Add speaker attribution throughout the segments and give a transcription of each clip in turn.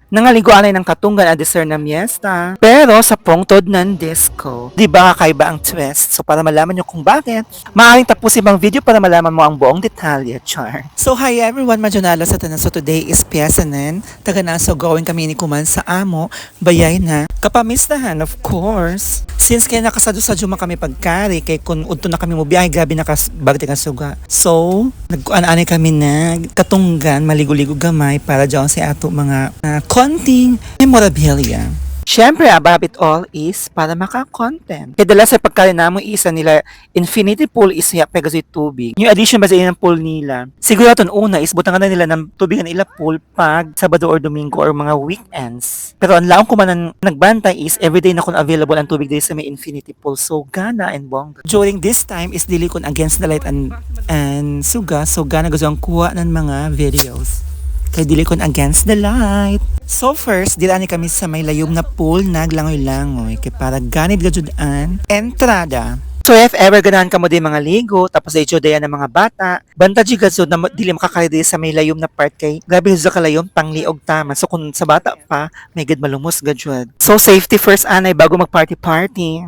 Speaker 1: Nangaliguan ay ng katunggan at dessert na miesta. Pero sa pungtod ng disco, di ba kakaiba ang twist? So para malaman nyo kung bakit, maaaring tapusin bang video para malaman mo ang buong detalye, char. So hi everyone, Majonala sa tanan. So today is Piasanen. Taga na so going kami ni Kuman sa amo, bayay na. Kapamistahan of course. Since kaya nakasado-sadyo man kami pagkari, kay kung udto na kami mo biyahe, gabi nakasbagti ka suga. So, nagkuan-ani kami na katunggan, maligo-ligo gamay para dyan sa ato mga konting memorabilia. Siyempre, above it all is para maka-content. Kaya dala sa pagkain namo isa nila, infinity pool is siya pegasoy tubig. Yung addition ba sa ng pool nila? Siguro itong una is butangan na nila ng tubig na nila pool pag Sabado or Domingo or mga weekends. Pero ang laong ko man nagbantay is everyday na kung available ang tubig dito sa may infinity pool. So, gana and bongga. During this time is dili kun against the light and suga. So, gana gusto ang kuha ng mga videos. Kay dili kon against the light. So first, dilani kami sa may layom na pool naglangoy-langoy kay para ganid gajudan entrada. So if ever ganahan ka mo din mga ligo, tapos ay jodayan ng mga bata, banta gazud na dili makakaridi sa may layom na part kay grabe sa kalayom pangliog tama. So kung sa bata pa, may gid malumos gajud. So safety first anay bago mag party.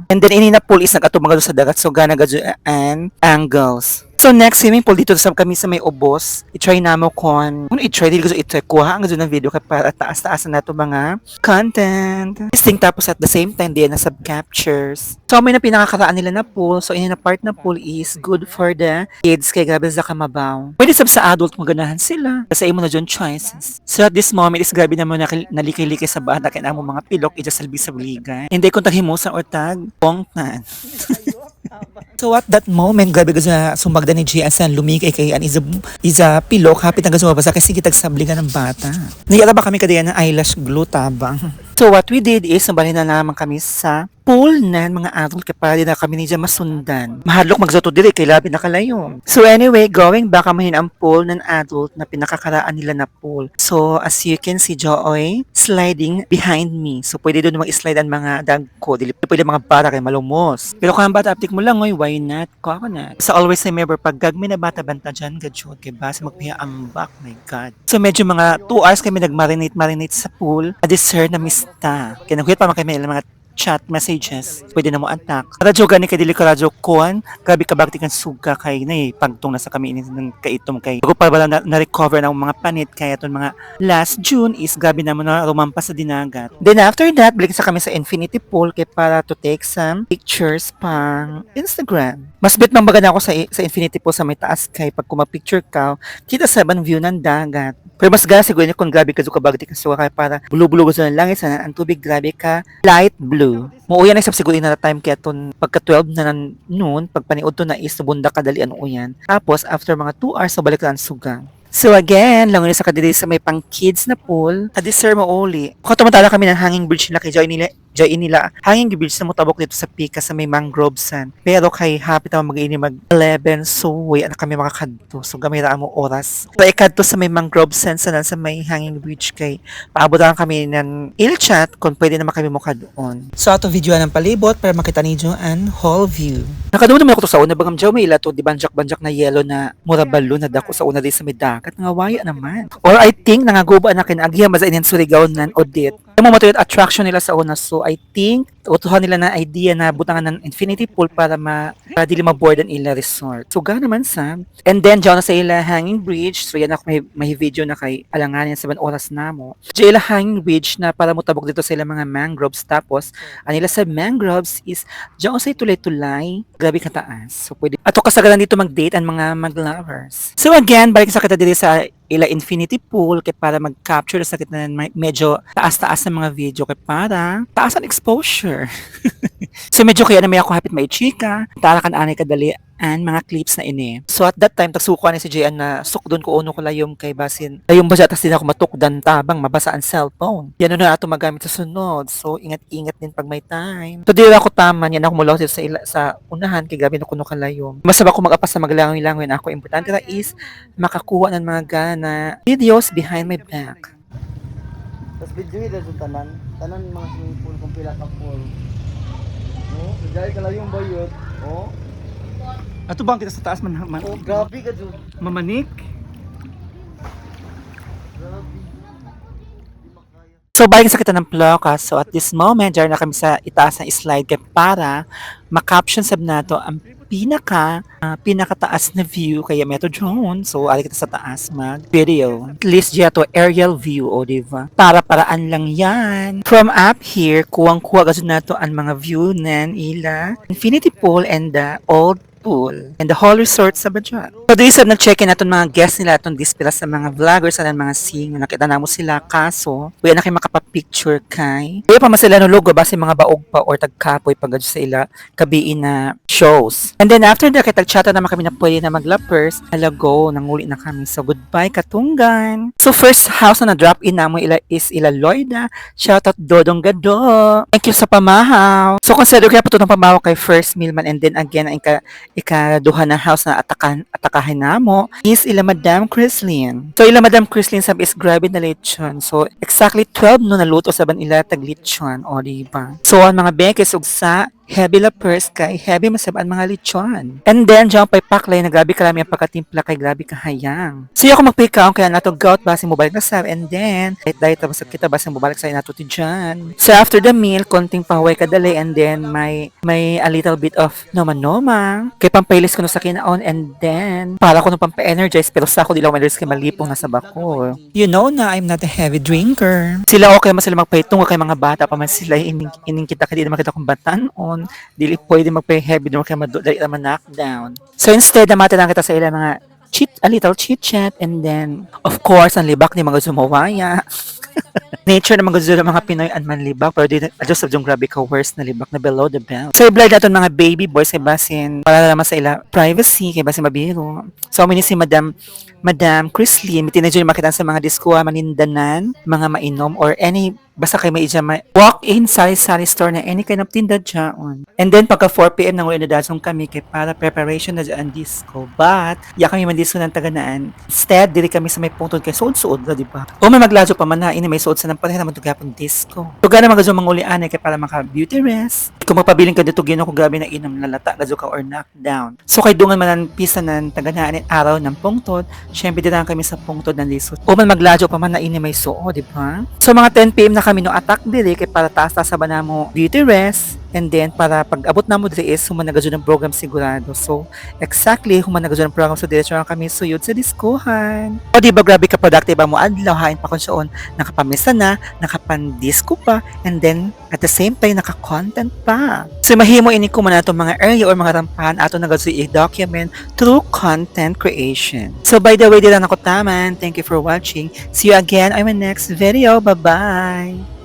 Speaker 1: And then ini na pool is nag-atubang sa dagat so gana gajud and angles. So next swimming pool dito sa kami sa may ubos. I-try namo kon. Kung i-try dito i-try kuha ang ng video kay para taas-taasan nato mga content. Listing tapos at the same time diyan na sub captures. So may na pinakakaraan nila na pool. So ini na part na pool is good for the kids kay grabe sa kamabaw. Pwede sab sa adult maganahan sila. Kasi imo na dyan choices. So at this moment is grabe na mo nalikay-likay sa bata kay namo mga pilok ijasalbi sa bligan. Hindi ko taghimusan or tag pongtan. So at that moment, grabe ka sa sumagda ni Gia sa lumigay kay an is a pilok, hapit na sumabasa kasi kitag sabligan ng bata. Niyata ba kami kadiyan ng eyelash glue tabang? So what we did is, nabalhin na naman kami sa pool na mga adult kaya para di na kami niya masundan. Mahadlok magzoto diri kay labi na kalayo. So anyway, going back kami ang pool ng adult na pinakakaraan nila na pool. So as you can see, Joy sliding behind me. So pwede doon mag-slide ang mga dag ko. Dili pwede mga bata kay malumos. Pero kung ang bata aptik mo lang, oy, why not? Kako na. So always remember, pag gagmi na bata banta dyan, gadjot kay basa magpiha ang back. My God. So medyo mga 2 hours kami nagmarinate sa pool. A dessert na mista. Kaya nagkuyat pa man kami mga chat messages, pwede na mo attack. Radyo gani kay dili ka radyo kuan, grabe ka bakti kan suga kay nay pagtong na sa kami ini ng kaitom kay. Bago pa bala na-recover na ang mga panit kaya ton mga last June is grabe na mo na rumampas sa dinagat. Then after that, balik sa kami sa infinity pool kay para to take some pictures pang Instagram. Mas bit mang baga na ako sa infinity pool sa may taas kay pag kumapicture ka, kita sa ban view ng dagat. Pero mas gana siguro niya kung grabe ka bagti ka suga kay para bulu-bulu sa langit sana ang tubig grabe ka light blue. Muuyan na isap siguro na time kaya ton pagka 12 na noon, pag paniud to na is bunda kadali ano uyan. Tapos after mga 2 hours so balik lang suga. So again, langoy sa kadiri sa may pang kids na pool, ka-dessert mo uli. Kung tumatala kami ng hanging bridge nila kay Joy nila. Hanging bridge na mutabok dito sa Pika sa may mangrove san. Pero kay happy na mag-ini mag 11 so way na kami makakadto. So gamay ra mo oras. So ikadto sa may mangrove san sa may hanging bridge kay paabot lang kami ng il-chat kung pwede naman kami mukha doon. So ato video ng palibot para makita ninyo ang whole view. Nakadungod naman ako to sa una bagam Joy may ilato di banjak-banjak na yellow na mura balon na dako sa una din sa may dagat nga waya naman. Or I think nangaguba na kinagya mazainin Surigao nan Odit. Yung mga attraction nila sa una. So I think utuhan nila na idea na butangan ng infinity pool para dili maboard ang ila resort. So ga naman sa. And then dyan na sa ila hanging bridge. So yan ako may video na kay alanganin 7 oras na mo. Dyan ila hanging bridge na para mutabok dito sa ila mga mangroves. Tapos anila sa mangroves is dyan sa tulay-tulay. Grabe kataas. So pwede. Ato kasagalan dito mag-date ang mga mag-lovers. So again, balik sa kita dito sa ila infinity pool kay para mag-capture sa kita na medyo taas-taas ng mga video kay para taas ang exposure. So medyo kaya na may ako hapit may chika, tarakan anay kadali and mga clips na ini. So at that time tagsukuan ni si JN na sukdon ko uno ko layom kay basin. Layom ba tas din ako matukdan tabang mabasa ang cellphone. Yan na ato magamit sa sunod. So ingat-ingat din pag may time. So di ako tama yan ako mulaw sa unahan kay gabi na kuno kalayom. Masaba ko mag-apas sa maglangoy-langoy na ako importante na is makakuha ng mga gana videos behind my back.
Speaker 2: Tapos video hida sa tanan mga swimming pool kung pila ka pool. No, dahil kalayong bayot. Oh.
Speaker 1: Ato bang kita sa taas man
Speaker 2: Oh, grabe ka dun.
Speaker 1: mamanik?
Speaker 2: Grabe. Di makaya.
Speaker 1: So, balik sa kita ng Ploka. So, at this moment, dyan na kami sa itaas ng slide kay para makaption sab nato ang pinakataas na view kaya Metro Drone. So, ali kita sa taas mag-video. At least dyan to aerial view, o diba? Para-paraan lang yan. From up here, kuwang-kuwa gazon nato ang mga view nan ila infinity pool and the old pool and the whole resort sa Badya. So, doon isab nag-check-in natin mga guests nila atong dispila sa mga vloggers at mga sing. Nakita na mo sila kaso, wala na kayo makapapicture kay. Kaya pa masila no logo base mga baog pa or tagkapoy pag sa ila kabiin na shows. And then after that, kitag-chata naman kami na pwede na maglapers. Halago, nanguli na kami. So goodbye Katunggan. So first house na na-drop in namo ila is ila Loida. Shoutout Dodong Gado. Thank you sa pamahaw. So consider kaya pa ito ng pamahaw kay First Milman and then again ang ikaduha na house na atakahin namo is ila Madam Chrislyn. So ila Madam Chrislyn sab is grabe na lechon. So exactly 12 no naluto saban ila tag lechon o diba. So ang mga bekes ug sa heavy lapers kay heavy masabaan mga lechon. And then diyan pay paklay na grabe kalami ang pagkatimpla kay grabe kahayang. So ako magpikaon kaya nato gout base mo balik na sab and then dahil tapos kita base mo balik sa nato ti dyan. So after the meal konting pahuway kadali and then may a little bit of noma kay pampailis ko no sa kinaon and then para ko no pampa-energize pero sa ako di lang ma-energize kay malipong nasa bako. You know na I'm not a heavy drinker. Sila okay man sila magpaitung kay mga bata pa man sila ining kita kay di naman kita kung batanon dili pwede magpa-heavy doon kay madali naman knockdown. So instead namata lang kita sa ila mga a little chit chat and then of course ang libak ni mga sumawaya. Nature na mga mga Pinoy ang manlibak pero di adjust yung grabe ka worse na libak na below the belt. So i-blur natin mga baby boys kay basin para naman sa ila privacy kay basin mabiro. So mini si Madam Chrislyn, may teenager makita sa mga diskuha manindanan, mga mainom or any basta kay may walk-in sari-sari store na any kind of tinda dyan. And then pagka 4 PM nang ulit na dasong kami kay para preparation na dyan disco. But ya kami man disco ng taganaan. Instead dili kami sa may punto kay suod-suod di ba? O may magladyo pa man na ini may suod sa nang pareha naman tugapon disco. Tuga na mga mangulian kay para maka beauty rest. Kung magpabiling ka dito gino ko gabi na inom lalata gadyo ka or knockdown. So kay dungan man ang pisa ng taganaan araw ng pungtod, syempre dito kami sa pungtod ng lisod. O man magladyo pa man na ini may suod di ba? So mga 10 PM na kami no attack dili kay para taas-taas sa banamo beauty rest and then para pag abot na mo diri is humanagado ng program sigurado. So exactly humanagado ng program so diretso na kami suyod sa diskuhan. O di ba grabe ka productive mo adlaw hain pa kun siyon nakapamisa na, nakapandisco pa and then at the same time naka-content pa. So mahimo ini ko man ato mga early or mga rampahan ato nagado i-document through content creation. So by the way, dila na ko taman. Thank you for watching. See you again on my next video. Bye-bye.